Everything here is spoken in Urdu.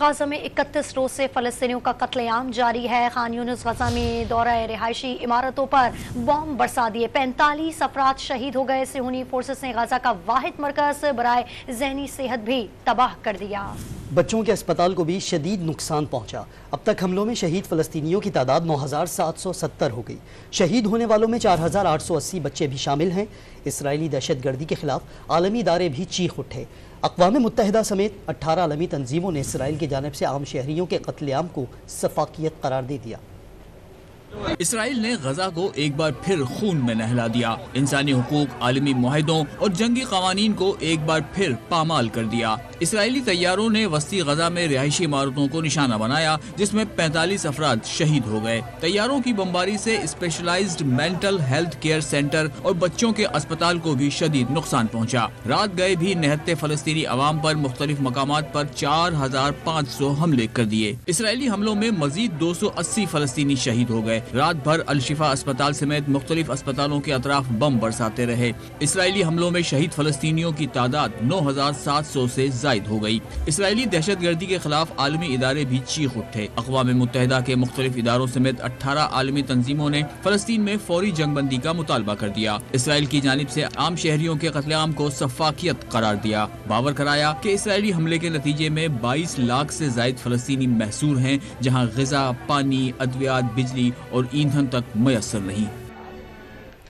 غزہ میں 31 روز سے فلسطینیوں کا قتل عام جاری ہے۔ خان یونس غزہ میں دورہ رہائشی عمارتوں پر بم برسا دیے، 45 افراد شہید ہو گئے۔ صہیونی فورسز نے غزہ کا واحد مرکز برائے ذہنی صحت بھی تباہ کر دیا۔ بچوں کے اسپتال کو بھی شدید نقصان پہنچا۔ اب تک حملوں میں شہید فلسطینیوں کی تعداد 9770 ہو گئی۔ شہید ہونے والوں میں 4880 بچے بھی شامل ہیں۔ اسرائیلی دہشت گردی کے خلاف عالمی ادارے بھی چیخ اٹھے۔ اقوام متحدہ سمیت 18 عالمی تنظیموں نے اسرائیل کی جانب سے عام شہریوں کے قتل عام کو سفاکیت قرار دے دیا۔ اسرائیل نے غزہ کو ایک بار پھر خون میں نہلا دیا، انسانی حقوق، عالمی معاہدوں اور جنگی قوانین کو ایک بار پھر پامال کر دیا۔ اسرائیلی طیاروں نے وسطی غزہ میں رہائشی عمارتوں کو نشانہ بنایا، جس میں 45 افراد شہید ہو گئے۔ طیاروں کی بمباری سے specialised mental health care centre اور بچوں کے اسپتال کو بھی شدید نقصان پہنچا۔ رات گئے بھی نہتے فلسطینی عوام پر مختلف مقامات پر 4500 حملے کر دیے۔ اسرائیلی حملوں میں مزید 280 فلسطینی شہید ہو گئے۔ رات بھر الشفا اسپتال سمیت مختلف اسپتالوں کے اطراف بم برساتے رہے۔ اسرائیلی حملوں میں شہید فلسطینیوں کی تعداد 9700 سے زائد ہو گئی۔ اسرائیلی دہشت گردی کے خلاف عالمی ادارے بھی چیخ اٹھے۔ اقوام متحدہ کے مختلف اداروں سمیت 18 عالمی تنظیموں نے فلسطین میں فوری جنگ بندی کا مطالبہ کر دیا۔ اسرائیل کی جانب سے عام شہریوں کے قتل عام کو سفاکیت قرار دیا۔ باور کرایا کہ اسرائیلی حملے کے نتیجے میں 22 لاکھ سے زائد فلسطینی محصور ہیں، جہاں غذا، پانی، ادویات، بجلی اور ایندھن تک میسر نہیں۔